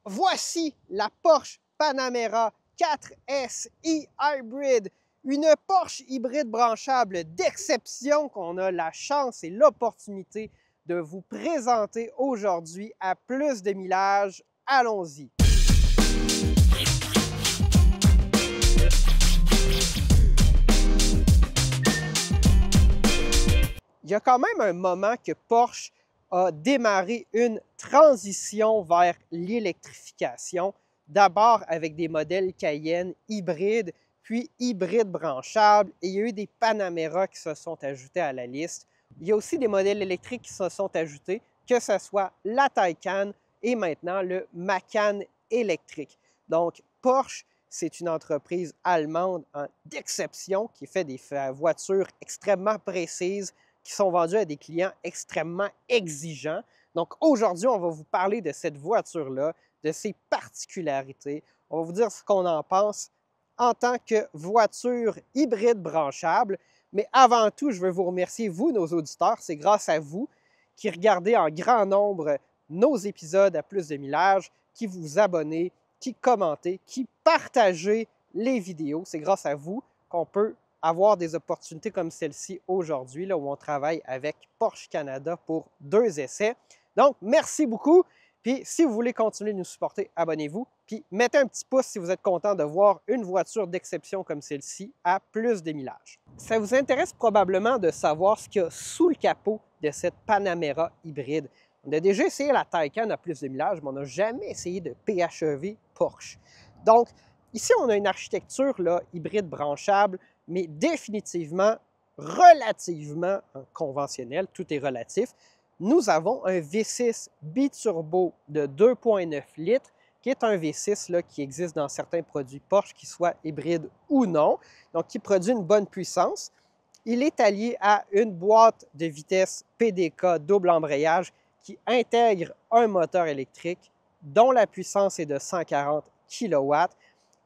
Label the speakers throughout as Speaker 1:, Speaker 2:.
Speaker 1: Voici la Porsche Panamera 4S e-Hybrid, une Porsche hybride branchable d'exception qu'on a la chance et l'opportunité de vous présenter aujourd'hui à plus de millage. Allons-y! Il y a quand même un moment que Porsche a démarré une transition vers l'électrification, d'abord avec des modèles Cayenne hybrides, puis hybrides branchables, et il y a eu des Panamera qui se sont ajoutés à la liste. Il y a aussi des modèles électriques qui se sont ajoutés, que ce soit la Taycan et maintenant le Macan électrique. Donc, Porsche, c'est une entreprise allemande d'exception qui fait des voitures extrêmement précises, qui sont vendus à des clients extrêmement exigeants. Donc aujourd'hui, on va vous parler de cette voiture-là, de ses particularités. On va vous dire ce qu'on en pense en tant que voiture hybride branchable. Mais avant tout, je veux vous remercier, vous, nos auditeurs. C'est grâce à vous qui regardez en grand nombre nos épisodes à plus de millage, qui vous abonnez, qui commentez, qui partagez les vidéos. C'est grâce à vous qu'on peut avoir des opportunités comme celle-ci aujourd'hui, là où on travaille avec Porsche Canada pour 2 essais. Donc, merci beaucoup. Puis, si vous voulez continuer de nous supporter, abonnez-vous. Puis, mettez un petit pouce si vous êtes content de voir une voiture d'exception comme celle-ci à plus de millage. Ça vous intéresse probablement de savoir ce qu'il y a sous le capot de cette Panamera hybride. On a déjà essayé la Taycan à plus de millage, mais on n'a jamais essayé de PHEV Porsche. Donc, ici, on a une architecture là, hybride branchable, mais définitivement, relativement conventionnel, tout est relatif. Nous avons un V6 biturbo de 2,9 litres, qui est un V6 là, qui existe dans certains produits Porsche, qu'ils soient hybrides ou non, donc qui produit une bonne puissance. Il est allié à une boîte de vitesse PDK double embrayage qui intègre un moteur électrique dont la puissance est de 140 kW.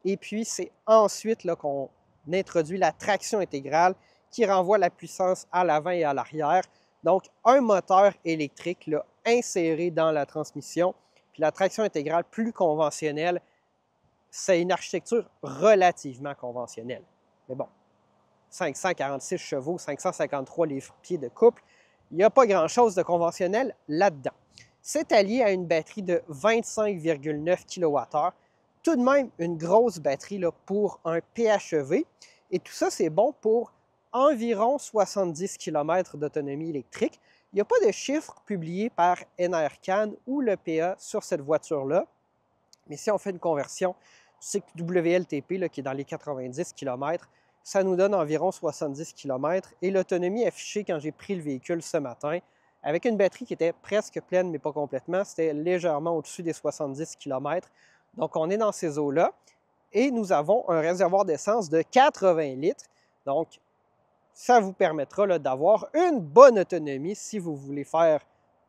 Speaker 1: Et puis, c'est ensuite là, qu'on introduit la traction intégrale qui renvoie la puissance à l'avant et à l'arrière. Donc, un moteur électrique là, inséré dans la transmission. Puis la traction intégrale plus conventionnelle, c'est une architecture relativement conventionnelle. Mais bon, 546 chevaux, 553 livres-pieds de couple, il n'y a pas grand-chose de conventionnel là-dedans. C'est allié à une batterie de 25,9 kWh, tout de même une grosse batterie là, pour un PHEV. Et tout ça, c'est bon pour environ 70 km d'autonomie électrique. Il n'y a pas de chiffres publiés par NRCan ou l'EPA sur cette voiture-là. Mais si on fait une conversion cycle WLTP là, qui est dans les 90 km, ça nous donne environ 70 km. Et l'autonomie affichée quand j'ai pris le véhicule ce matin, avec une batterie qui était presque pleine, mais pas complètement, c'était légèrement au-dessus des 70 km. Donc, on est dans ces eaux-là. Et nous avons un réservoir d'essence de 80 litres. Donc, ça vous permettra d'avoir une bonne autonomie si vous voulez faire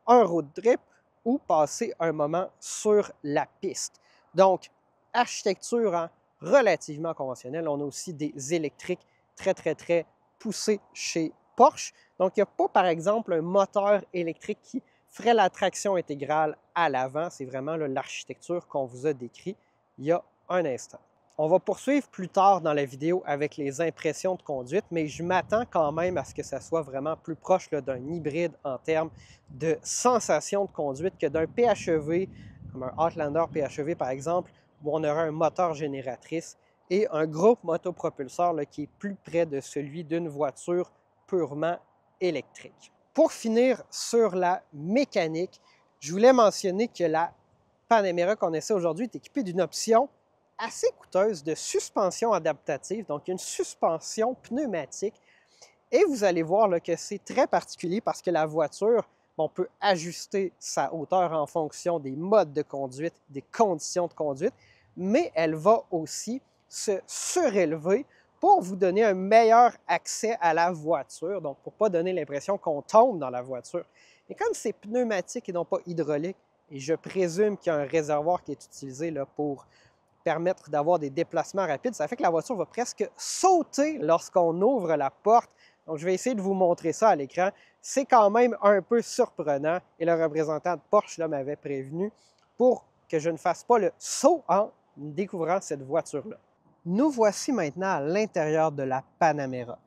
Speaker 1: un road trip ou passer un moment sur la piste. Donc, architecture relativement conventionnelle. On a aussi des électriques très poussés chez Porsche. Donc, il n'y a pas, par exemple, un moteur électrique qui ferait la traction intégrale à l'avant. C'est vraiment l'architecture qu'on vous a décrite il y a un instant. On va poursuivre plus tard dans la vidéo avec les impressions de conduite, mais je m'attends quand même à ce que ça soit vraiment plus proche d'un hybride en termes de sensation de conduite que d'un PHEV, comme un Outlander PHEV par exemple, où on aura un moteur génératrice et un groupe motopropulseur qui est plus près de celui d'une voiture purement électrique. Pour finir sur la mécanique, je voulais mentionner que la Panamera qu'on essaie aujourd'hui est équipée d'une option assez coûteuse de suspension adaptative, donc une suspension pneumatique. Et vous allez voir là, que c'est très particulier parce que la voiture, on peut ajuster sa hauteur en fonction des modes de conduite, des conditions de conduite, mais elle va aussi se surélever pour vous donner un meilleur accès à la voiture, donc pour ne pas donner l'impression qu'on tombe dans la voiture. Et comme c'est pneumatique et non pas hydraulique, et je présume qu'il y a un réservoir qui est utilisé là, pour permettre d'avoir des déplacements rapides, ça fait que la voiture va presque sauter lorsqu'on ouvre la porte. Donc, je vais essayer de vous montrer ça à l'écran. C'est quand même un peu surprenant et le représentant de Porsche m'avait prévenu. Pour que je ne fasse pas le saut en découvrant cette voiture-là. Nous voici maintenant à l'intérieur de la Panamera.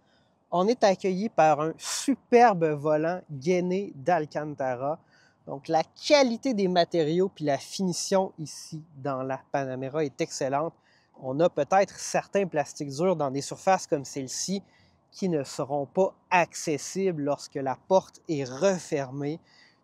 Speaker 1: On est accueilli par un superbe volant gainé d'Alcantara. Donc la qualité des matériaux puis la finition ici dans la Panamera est excellente. On a peut-être certains plastiques durs dans des surfaces comme celle-ci qui ne seront pas accessibles lorsque la porte est refermée.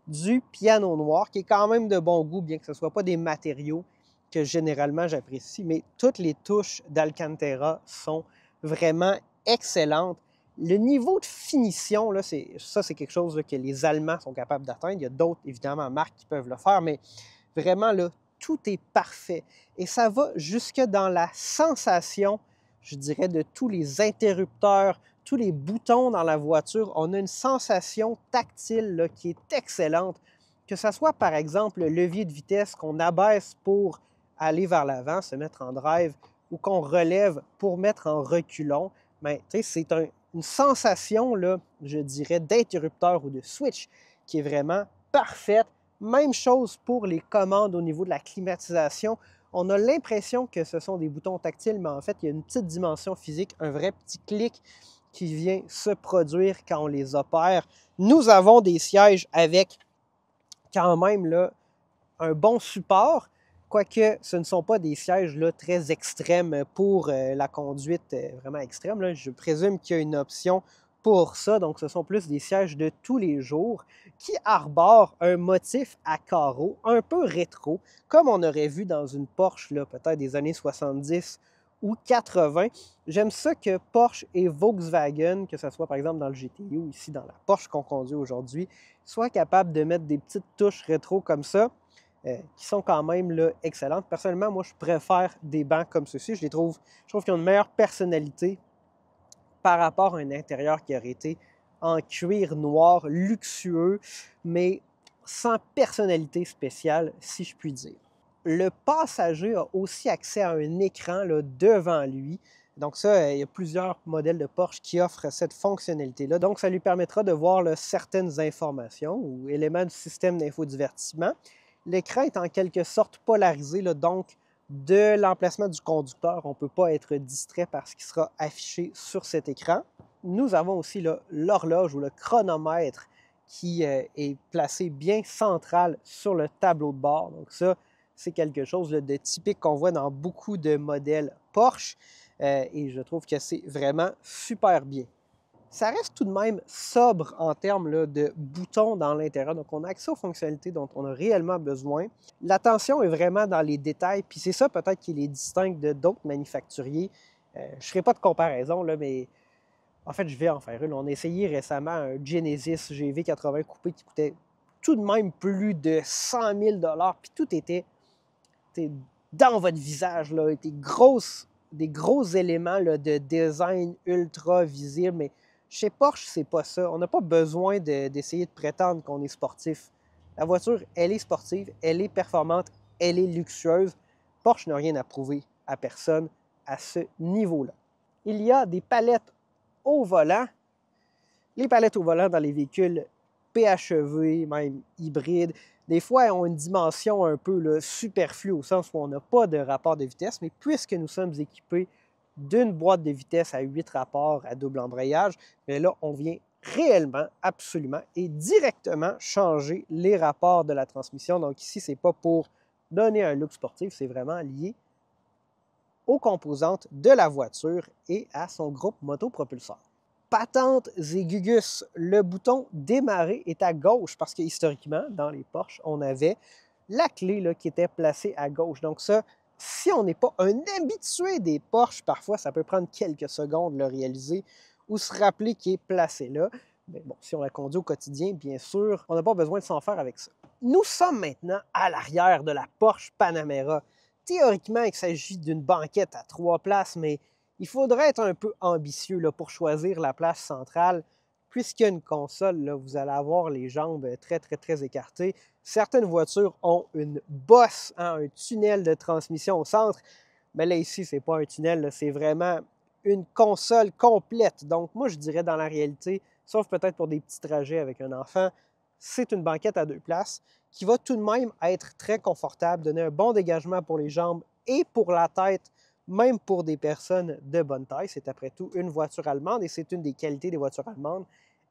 Speaker 1: Du piano noir qui est quand même de bon goût, bien que ce ne soit pas des matériaux que généralement j'apprécie, mais toutes les touches d'Alcantara sont vraiment excellentes. Le niveau de finition, là, c'est quelque chose là, que les Allemands sont capables d'atteindre. Il y a d'autres, évidemment, marques qui peuvent le faire, mais vraiment, là, tout est parfait. Et ça va jusque dans la sensation, je dirais, de tous les interrupteurs, tous les boutons dans la voiture. On a une sensation tactile là, qui est excellente. Que ce soit, par exemple, le levier de vitesse qu'on abaisse pour aller vers l'avant, se mettre en drive, ou qu'on relève pour mettre en reculon, bien, c'est une sensation, là, je dirais, d'interrupteur ou de switch qui est vraiment parfaite. Même chose pour les commandes au niveau de la climatisation. On a l'impression que ce sont des boutons tactiles, mais en fait, il y a une petite dimension physique, un vrai petit clic qui vient se produire quand on les opère. Nous avons des sièges avec quand même là, un bon support, quoique ce ne sont pas des sièges là, très extrêmes pour la conduite vraiment extrême. Là. Je présume qu'il y a une option pour ça, donc ce sont plus des sièges de tous les jours qui arborent un motif à carreaux un peu rétro, comme on aurait vu dans une Porsche peut-être des années 70 ou 80. J'aime ça que Porsche et Volkswagen, que ce soit par exemple dans le GTI ou ici dans la Porsche qu'on conduit aujourd'hui, soient capables de mettre des petites touches rétro comme ça, qui sont quand même là, excellentes. Personnellement, moi, je préfère des bancs comme ceux-ci. Je trouve qu'ils ont une meilleure personnalité par rapport à un intérieur qui aurait été en cuir noir, luxueux, mais sans personnalité spéciale, si je puis dire. Le passager a aussi accès à un écran là, devant lui. Donc ça, il y a plusieurs modèles de Porsche qui offrent cette fonctionnalité-là. Donc ça lui permettra de voir là, certaines informations ou éléments du système d'infodivertissement. L'écran est en quelque sorte polarisé, là, donc de l'emplacement du conducteur, on ne peut pas être distrait par ce qui sera affiché sur cet écran. Nous avons aussi l'horloge ou le chronomètre qui est placé bien central sur le tableau de bord. Donc ça, c'est quelque chose de typique qu'on voit dans beaucoup de modèles Porsche et je trouve que c'est vraiment super bien. Ça reste tout de même sobre en termes là, de boutons dans l'intérieur. Donc, on a accès aux fonctionnalités dont on a réellement besoin. L'attention est vraiment dans les détails, puis c'est ça peut-être qui les distingue de d'autres manufacturiers. Je ne ferai pas de comparaison, là, mais en fait, je vais en faire une. On a essayé récemment un Genesis GV80 coupé qui coûtait tout de même plus de 100 000 $, puis tout était dans votre visage, là, des gros éléments là, de design ultra visibles, mais chez Porsche, c'est pas ça. On n'a pas besoin d'essayer de prétendre qu'on est sportif. La voiture, elle est sportive, elle est performante, elle est luxueuse. Porsche n'a rien à prouver à personne à ce niveau-là. Il y a des palettes au volant. Les palettes au volant dans les véhicules PHEV, même hybrides, des fois, elles ont une dimension un peu là, superflue au sens où on n'a pas de rapport de vitesse, mais puisque nous sommes équipés d'une boîte de vitesse à 8 rapports à double embrayage, bien là, on vient réellement, absolument et directement changer les rapports de la transmission. Donc ici, ce n'est pas pour donner un look sportif, c'est vraiment lié aux composantes de la voiture et à son groupe motopropulseur. Patentes et Gugus, le bouton démarrer est à gauche parce que historiquement, dans les Porsche, on avait la clé là, qui était placée à gauche. Donc ça, si on n'est pas un habitué des Porsche, parfois ça peut prendre quelques secondes de le réaliser ou se rappeler qu'il est placé là. Mais bon, si on la conduit au quotidien, bien sûr, on n'a pas besoin de s'en faire avec ça. Nous sommes maintenant à l'arrière de la Porsche Panamera. Théoriquement, il s'agit d'une banquette à 3 places, mais il faudrait être un peu ambitieux là, pour choisir la place centrale. Puisqu'il y a une console, là, vous allez avoir les jambes très, très, très écartées. Certaines voitures ont une bosse, hein, un tunnel de transmission au centre. Mais là, ici, ce n'est pas un tunnel, c'est vraiment une console complète. Donc, moi, je dirais dans la réalité, sauf peut-être pour des petits trajets avec un enfant, c'est une banquette à 2 places qui va tout de même être très confortable, donner un bon dégagement pour les jambes et pour la tête, même pour des personnes de bonne taille. C'est après tout une voiture allemande et c'est une des qualités des voitures allemandes.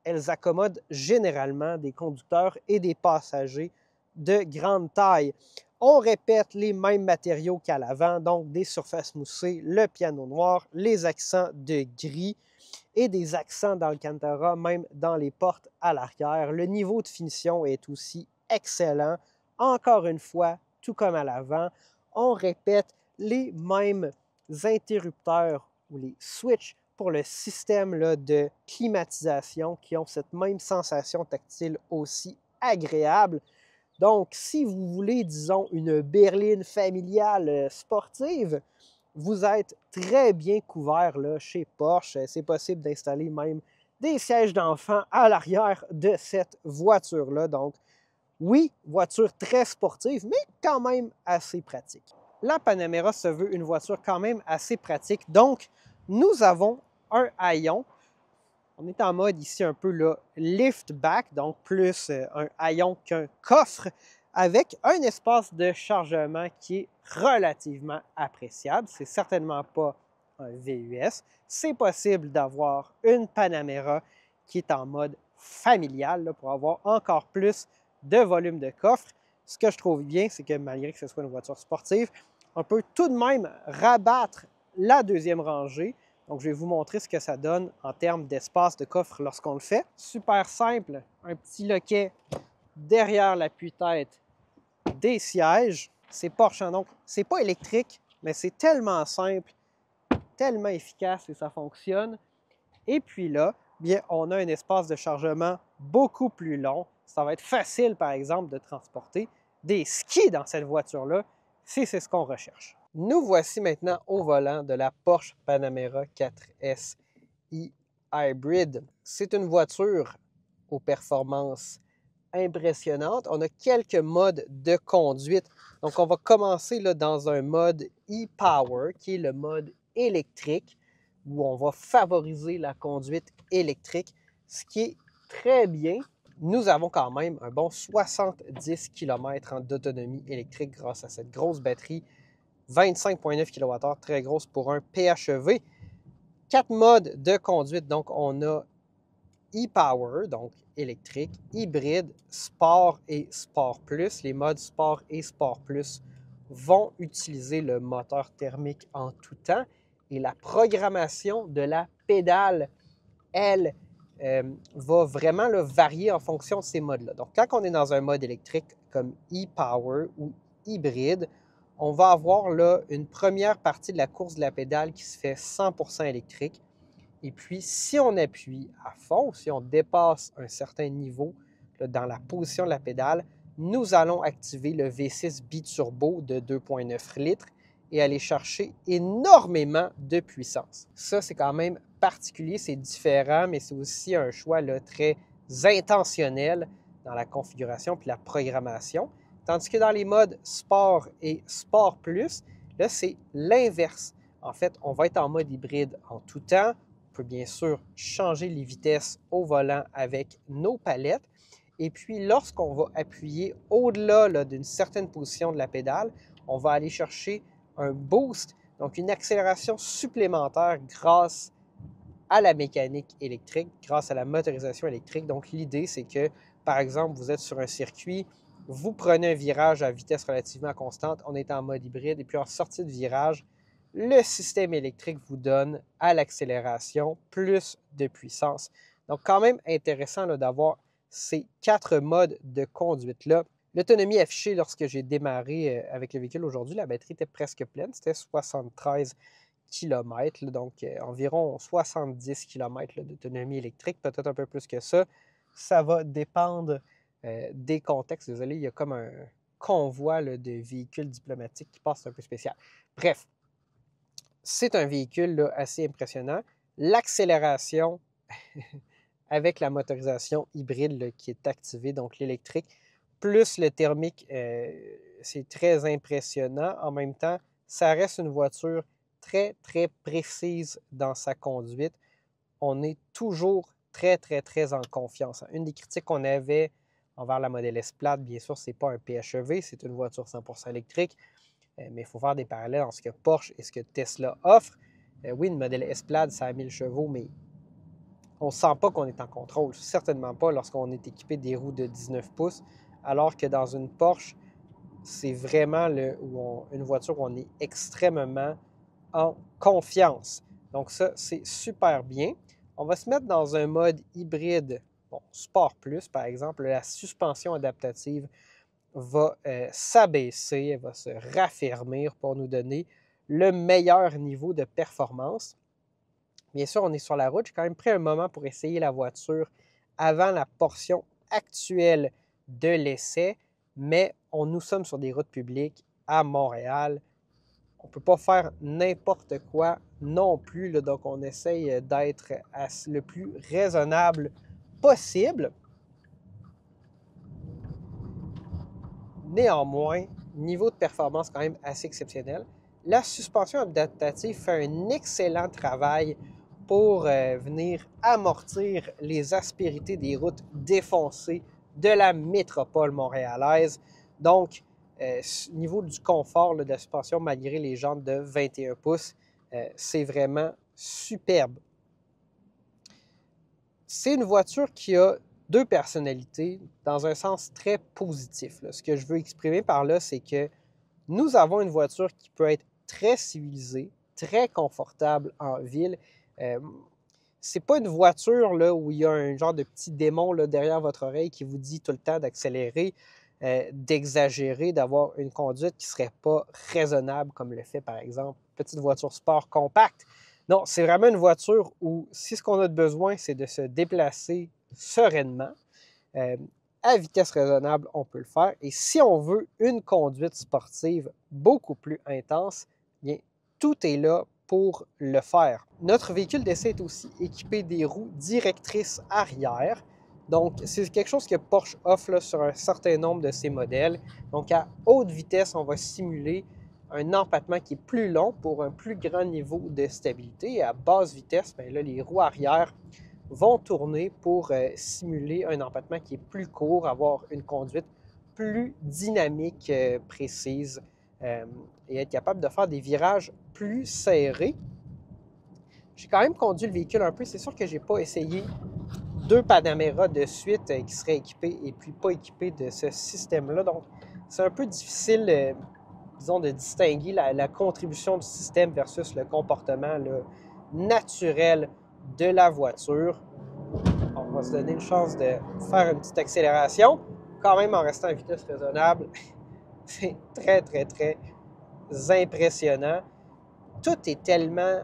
Speaker 1: Elles accommodent généralement des conducteurs et des passagers de grande taille. On répète les mêmes matériaux qu'à l'avant, donc des surfaces moussées, le piano noir, les accents de gris et des accents d'Alcantara, même dans les portes à l'arrière. Le niveau de finition est aussi excellent. Encore une fois, tout comme à l'avant, on répète les mêmes interrupteurs ou les switches pour le système là, de climatisation qui ont cette même sensation tactile aussi agréable. Donc, si vous voulez, disons, une berline familiale sportive, vous êtes très bien couvert là, chez Porsche. C'est possible d'installer même des sièges d'enfants à l'arrière de cette voiture-là. Donc, oui, voiture très sportive, mais quand même assez pratique. La Panamera se veut une voiture quand même assez pratique. Donc, nous avons un haillon. On est en mode ici un peu là, lift back, donc plus un haillon qu'un coffre, avec un espace de chargement qui est relativement appréciable. C'est certainement pas un VUS. C'est possible d'avoir une Panamera qui est en mode familial là, pour avoir encore plus de volume de coffre. Ce que je trouve bien, c'est que malgré que ce soit une voiture sportive, on peut tout de même rabattre la deuxième rangée. Donc, je vais vous montrer ce que ça donne en termes d'espace de coffre lorsqu'on le fait. Super simple, un petit loquet derrière l'appui-tête des sièges. C'est Porsche, donc c'est pas électrique, mais c'est tellement simple, tellement efficace et ça fonctionne. Et puis là, bien, on a un espace de chargement beaucoup plus long. Ça va être facile, par exemple, de transporter des skis dans cette voiture-là, si c'est ce qu'on recherche. Nous voici maintenant au volant de la Porsche Panamera 4S e-Hybrid. C'est une voiture aux performances impressionnantes. On a quelques modes de conduite. Donc, on va commencer là, dans un mode e-Power, qui est le mode électrique, où on va favoriser la conduite électrique, ce qui est très bien. Nous avons quand même un bon 70 km d'autonomie électrique grâce à cette grosse batterie 25,9 kWh, très grosse pour un PHEV. 4 modes de conduite, donc on a e-Power, donc électrique, hybride, Sport et Sport Plus. Les modes Sport et Sport Plus vont utiliser le moteur thermique en tout temps et la programmation de la pédale, elle, va vraiment là, varier en fonction de ces modes-là. Donc, quand on est dans un mode électrique comme e-Power ou hybride, on va avoir là une première partie de la course de la pédale qui se fait 100% électrique. Et puis, si on appuie à fond, si on dépasse un certain niveau là, dans la position de la pédale, nous allons activer le V6 biturbo de 2,9 litres et aller chercher énormément de puissance. Ça, c'est quand même particulier, c'est différent, mais c'est aussi un choix là, très intentionnel dans la configuration puis la programmation. Tandis que dans les modes Sport et Sport Plus, là, c'est l'inverse. En fait, on va être en mode hybride en tout temps. On peut bien sûr changer les vitesses au volant avec nos palettes. Et puis, lorsqu'on va appuyer au-delà d'une certaine position de la pédale, on va aller chercher un boost, donc une accélération supplémentaire grâce à la mécanique électrique, grâce à la motorisation électrique. Donc, l'idée, c'est que, par exemple, vous êtes sur un circuit, vous prenez un virage à vitesse relativement constante, on est en mode hybride, et puis en sortie de virage, le système électrique vous donne à l'accélération plus de puissance. Donc, quand même intéressant d'avoir ces 4 modes de conduite-là. L'autonomie affichée lorsque j'ai démarré avec le véhicule aujourd'hui, la batterie était presque pleine, c'était 73 km, donc environ 70 km d'autonomie électrique, peut-être un peu plus que ça. Ça va dépendre des contextes. Désolé, il y a comme un convoi là, de véhicules diplomatiques qui passe un peu spécial. Bref, c'est un véhicule là, assez impressionnant. L'accélération avec la motorisation hybride là, qui est activée, donc l'électrique, plus le thermique, c'est très impressionnant. En même temps, ça reste une voiture très, très précise dans sa conduite. On est toujours très, très, très en confiance. Une des critiques qu'on avait envers la Model S plate. Bien sûr, ce n'est pas un PHEV, c'est une voiture 100% électrique, mais il faut faire des parallèles entre ce que Porsche et ce que Tesla offre. Oui, une Model S plate, ça a 1000 chevaux, mais on ne sent pas qu'on est en contrôle. Certainement pas lorsqu'on est équipé des roues de 19 pouces, alors que dans une Porsche, c'est vraiment une voiture où on est extrêmement en confiance. Donc ça, c'est super bien. On va se mettre dans un mode hybride, bon, Sport Plus par exemple. La suspension adaptative va s'abaisser, elle va se raffermir pour nous donner le meilleur niveau de performance. Bien sûr, on est sur la route. J'ai quand même pris un moment pour essayer la voiture avant la portion actuelle de l'essai, mais nous sommes sur des routes publiques à Montréal. On ne peut pas faire n'importe quoi non plus, là, donc on essaye d'être le plus raisonnable possible. Néanmoins, niveau de performance quand même assez exceptionnel. La suspension adaptative fait un excellent travail pour venir amortir les aspérités des routes défoncées de la métropole montréalaise. Donc, niveau du confort là, de la suspension, malgré les jantes de 21 pouces, c'est vraiment superbe. C'est une voiture qui a deux personnalités dans un sens très positif. Là. Ce que je veux exprimer par là, c'est que nous avons une voiture qui peut être très civilisée, très confortable en ville. C'est pas une voiture là, où il y a un genre de petit démon là, derrière votre oreille qui vous dit tout le temps d'accélérer, d'exagérer, d'avoir une conduite qui ne serait pas raisonnable comme le fait par exemple une petite voiture sport compacte. Non, c'est vraiment une voiture où si ce qu'on a de besoin, c'est de se déplacer sereinement, à vitesse raisonnable, on peut le faire. Et si on veut une conduite sportive beaucoup plus intense, bien, tout est là pour le faire. Notre véhicule d'essai est aussi équipé des roues directrices arrière. Donc, c'est quelque chose que Porsche offre là, sur un certain nombre de ses modèles. Donc, à haute vitesse, on va simuler un empattement qui est plus long pour un plus grand niveau de stabilité. Et à basse vitesse, bien là, les roues arrière vont tourner pour simuler un empattement qui est plus court, avoir une conduite plus dynamique, précise et être capable de faire des virages plus serrés. J'ai quand même conduit le véhicule un peu. C'est sûr que je n'ai pas essayé deux Panamera de suite qui seraient équipés et puis pas équipés de ce système-là. Donc, c'est un peu difficile, disons, de distinguer la contribution du système versus le comportement là, naturel de la voiture. On va se donner une chance de faire une petite accélération, quand même en restant à vitesse raisonnable. C'est très, très, très impressionnant. Tout est tellement,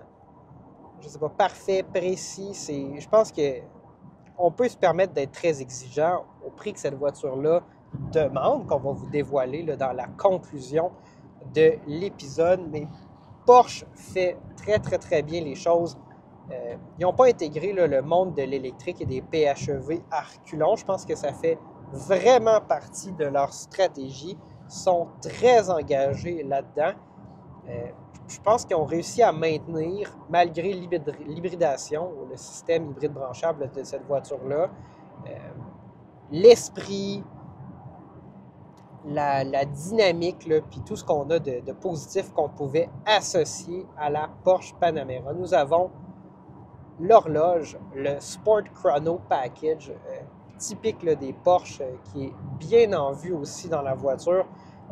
Speaker 1: je ne sais pas, parfait, précis. Je pense qu'on peut se permettre d'être très exigeant au prix que cette voiture-là demande, qu'on va vous dévoiler là, dans la conclusion de l'épisode. Mais Porsche fait très, très, très bien les choses. Ils n'ont pas intégré là, le monde de l'électrique et des PHEV à reculons. Je pense que ça fait vraiment partie de leur stratégie. Ils sont très engagés là-dedans. Je pense qu'ils ont réussi à maintenir, malgré l'hybridation, le système hybride branchable de cette voiture-là, l'esprit, la dynamique, puis tout ce qu'on a de positif qu'on pouvait associer à la Porsche Panamera. Nous avons l'horloge, le Sport Chrono Package, typique là, des Porsche, qui est bien en vue aussi dans la voiture.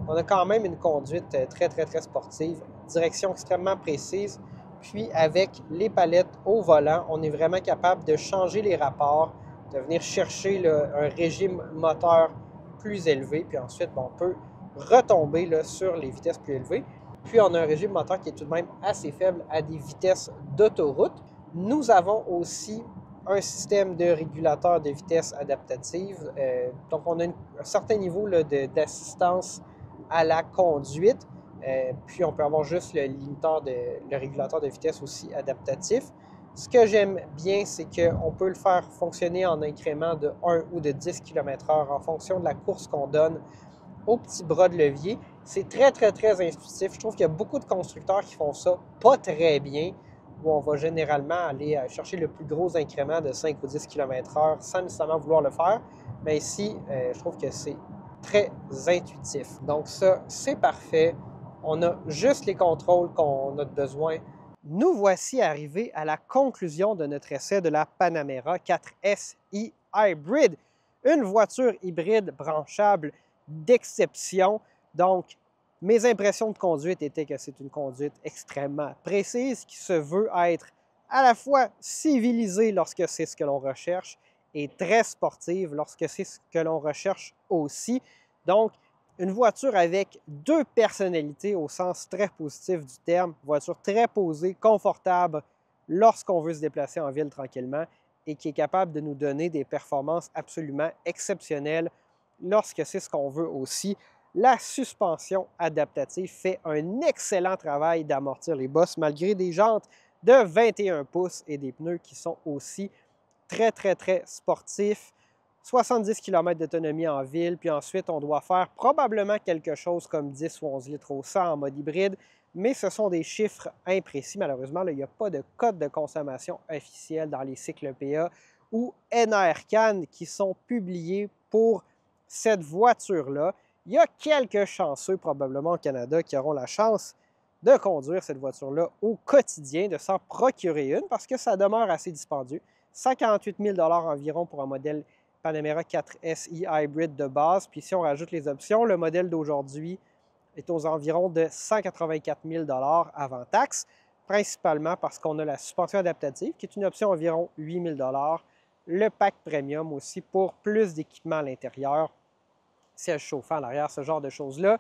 Speaker 1: On a quand même une conduite très, très, très sportive, direction extrêmement précise. Puis avec les palettes au volant, on est vraiment capable de changer les rapports, de venir chercher là, un régime moteur plus élevé. Puis ensuite, on peut retomber là, sur les vitesses plus élevées. Puis on a un régime moteur qui est tout de même assez faible à des vitesses d'autoroute. Nous avons aussi un système de régulateur de vitesse adaptative. Donc, on a un certain niveau d'assistance à la conduite. Puis, on peut avoir juste le régulateur de vitesse aussi adaptatif. Ce que j'aime bien, c'est qu'on peut le faire fonctionner en incrément de 1 ou de 10 km/h en fonction de la course qu'on donne au petit bras de levier. C'est très, très, très intuitif. Je trouve qu'il y a beaucoup de constructeurs qui font ça pas très bien, où on va généralement aller chercher le plus gros incrément de 5 ou 10 km/h sans nécessairement vouloir le faire. Mais ici, je trouve que c'est très intuitif. Donc ça, c'est parfait. On a juste les contrôles qu'on a besoin. Nous voici arrivés à la conclusion de notre essai de la Panamera 4SI Hybrid, une voiture hybride branchable d'exception. Donc, mes impressions de conduite étaient que c'est une conduite extrêmement précise qui se veut être à la fois civilisée lorsque c'est ce que l'on recherche et très sportive lorsque c'est ce que l'on recherche aussi. Donc, une voiture avec deux personnalités au sens très positif du terme, voiture très posée, confortable lorsqu'on veut se déplacer en ville tranquillement et qui est capable de nous donner des performances absolument exceptionnelles lorsque c'est ce qu'on veut aussi. La suspension adaptative fait un excellent travail d'amortir les bosses malgré des jantes de 21 pouces et des pneus qui sont aussi très sportifs. 70 km d'autonomie en ville, puis ensuite on doit faire probablement quelque chose comme 10 ou 11 litres au 100 en mode hybride, mais ce sont des chiffres imprécis. Malheureusement, là, il n'y a pas de code de consommation officiel dans les cycles EPA ou NRCan qui sont publiés pour cette voiture-là. Il y a quelques chanceux probablement au Canada qui auront la chance de conduire cette voiture-là au quotidien, de s'en procurer une parce que ça demeure assez dispendieux. 148 000 environ pour un modèle Panamera 4SI Hybrid de base. Puis si on rajoute les options, le modèle d'aujourd'hui est aux environs de 184 000 avant taxe, principalement parce qu'on a la suspension adaptative, qui est une option environ 8 000 le pack premium aussi pour plus d'équipement à l'intérieur, siège chauffant à l'arrière, ce genre de choses-là,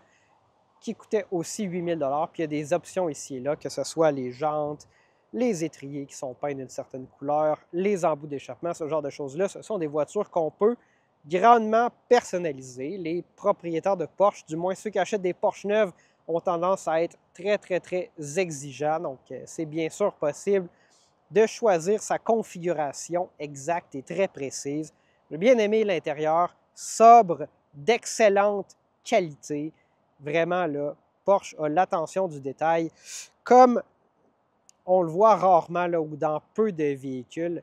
Speaker 1: qui coûtait aussi 8 000 puis il y a des options ici et là, que ce soit les jantes, les étriers qui sont peints d'une certaine couleur, les embouts d'échappement, ce genre de choses-là. Ce sont des voitures qu'on peut grandement personnaliser. Les propriétaires de Porsche, du moins ceux qui achètent des Porsche neuves, ont tendance à être très exigeants. Donc, c'est bien sûr possible de choisir sa configuration exacte et très précise. J'ai bien aimé l'intérieur, sobre, d'excellente qualité. Vraiment, là, Porsche a l'attention du détail, comme on le voit rarement là, ou dans peu de véhicules.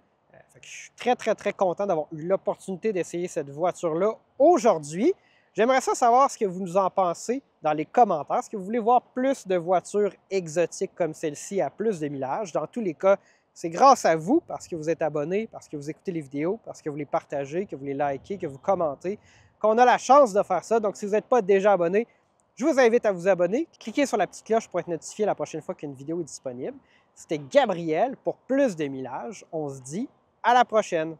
Speaker 1: Je suis très content d'avoir eu l'opportunité d'essayer cette voiture-là aujourd'hui. J'aimerais savoir ce que vous nous en pensez dans les commentaires. Est-ce que vous voulez voir plus de voitures exotiques comme celle-ci à plus de millage? Dans tous les cas, c'est grâce à vous, parce que vous êtes abonnés, parce que vous écoutez les vidéos, parce que vous les partagez, que vous les likez, que vous commentez, qu'on a la chance de faire ça. Donc, si vous n'êtes pas déjà abonné, je vous invite à vous abonner. Cliquez sur la petite cloche pour être notifié la prochaine fois qu'une vidéo est disponible. C'était Gabriel pour plus de millage. On se dit à la prochaine!